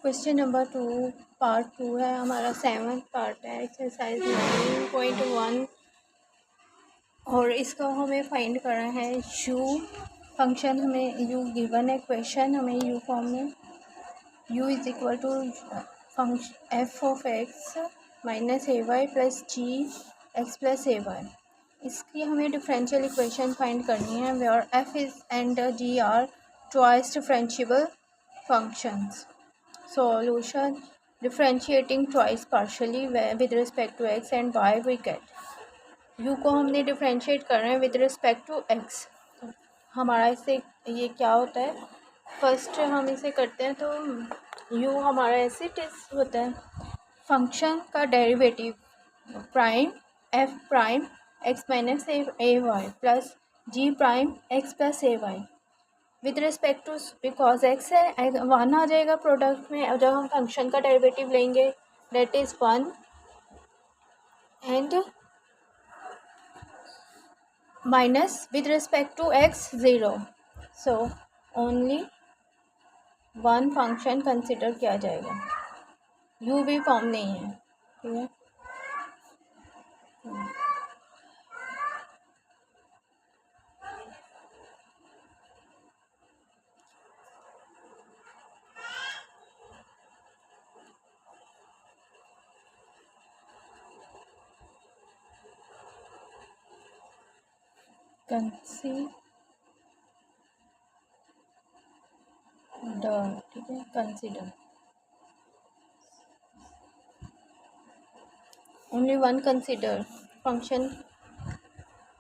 Question number 2 part 2 है हमारा, 7th part है, एक्सरसाइज 9.1 और इसका हमें फाइंड करना है यू फंक्शन। हमें यू गिवन है, क्वेश्चन हमें यू फॉर्म में u is equal to function f of x minus a y plus g x plus a y. इसकी हमें डिफरेंशियल इक्वेशन फाइंड करनी है where f is and g are twice differentiable functions. Solution: differentiating twice partially with respect to x and y we get u को हमने differentiate करना है with respect to x। हमारा इससे ये क्या होता है, फर्स्ट हम इसे करते हैं तो u हमारा ऐसे टेस्ट होता है फंक्शन का derivative prime f prime x minus a y plus g prime x plus a y with respect to, because x है वन आ जाएगा प्रोडक्ट में जब हम फंक्शन का डेरिवेटिव लेंगे, that is 1 and minus with respect to x 0। So only one function consider किया जाएगा, यू भी फॉर्म नहीं है, ठीक है। कंसीडर, ठीक है, consider only one consider function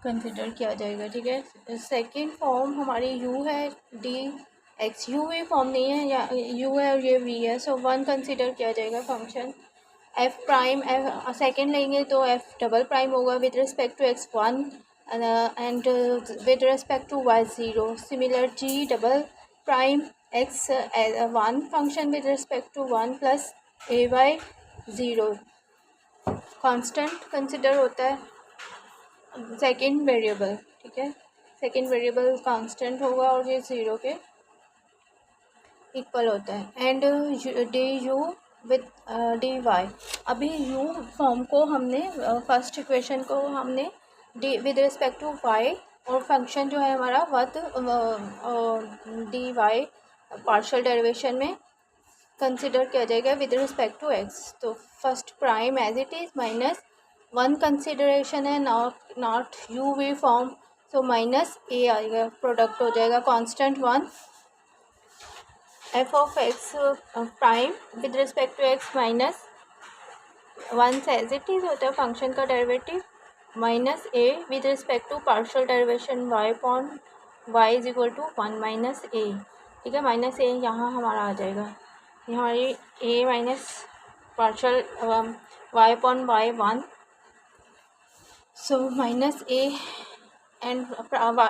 consider किया जाएगा, ठीक है। सेकेंड फॉर्म हमारी u है डी एक्स, यू भी फॉर्म नहीं है, या u है और ये v है, सो वन कंसिडर किया जाएगा फंक्शन f प्राइम। सेकेंड लेंगे तो f डबल प्राइम होगा with respect to x 1 and with respect to y 0। Similar g double prime x 1 function with respect to 1 plus a y 0। Constant consider होता है second variable, ठीक है, second variable constant होगा और ये 0 के equal होता है। And D U with D Y, अभी यू फॉर्म को हमने फर्स्ट इक्वेशन को हमने D with respect to Y और फंक्शन जो है हमारा वत डी वाई पार्शियल डेरिवेशन में कंसिडर किया जाएगा विद रिस्पेक्ट टू एक्स। तो first prime as it is minus one consideration है, not U V form, so minus A आएगा, प्रोडक्ट हो जाएगा constant 1 F of X prime with respect to x minus 1 as it is होता है function का derivative minus a with respect to partial derivation y upon y is equal to 1 minus a, ठीक है। Minus ए यहाँ हमारा आ जाएगा, ये हमारी a minus partial y upon y 1, so minus a and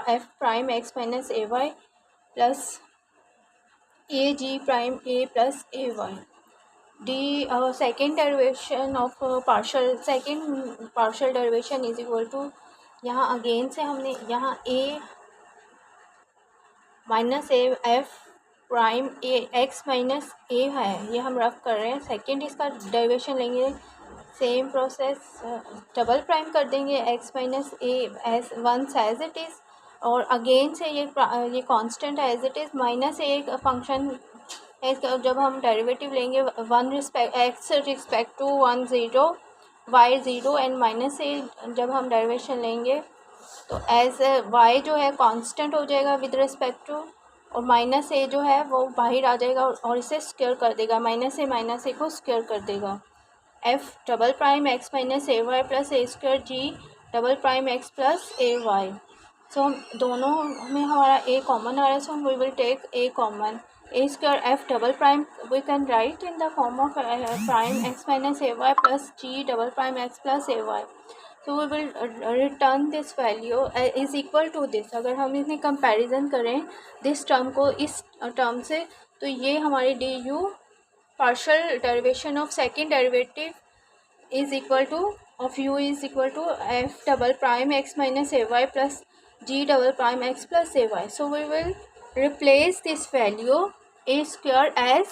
f prime x minus a y plus a g prime a plus a y d second derivation of second partial derivation is equal to, यहाँ again से हमने यहाँ a minus a f prime a x minus a है, ये हम rough कर रहे हैं। सेकेंड इसका डेरिवेशन लेंगे, सेम प्रोसेस, डबल प्राइम कर देंगे x minus a as once as it is, और अगेन से ये कांस्टेंट है as it is, minus a function जब हम डेरिवेटिव लेंगे one respect x respect to 1 0 y 0 and minus a जब हम डेरिवेशन लेंगे तो एज वाई जो है कांस्टेंट हो जाएगा विद रिस्पेक्ट टू, और माइनस ए जो है वो बाहर आ जाएगा और इसे स्क्वायर कर देगा, माइनस ए को स्क्वायर कर देगा। F double prime x minus a y plus a square g double prime x plus a y. So हम दोनों में हमारा ए कॉमन आ रहा है, so we will take a common, a square f double prime we can write in the form of prime x minus a y plus g double prime x plus a y. So we will return this value is equal to this. अगर हम इसमें comparison करें this term को इस term से, तो ये हमारी D you partial derivation of second derivative is equal to of u is equal to f double prime x minus ay plus g double prime x plus ay. So we will replace this value a square as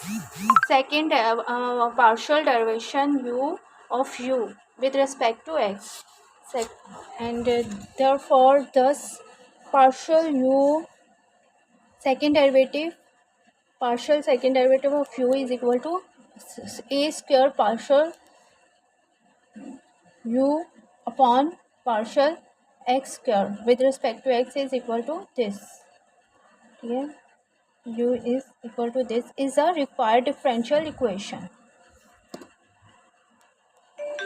second partial derivation u of u with respect to x, and therefore thus partial u partial second derivative of u is equal to a square partial u upon partial x square with respect to x is equal to this. Here u is equal to this is a required differential equation.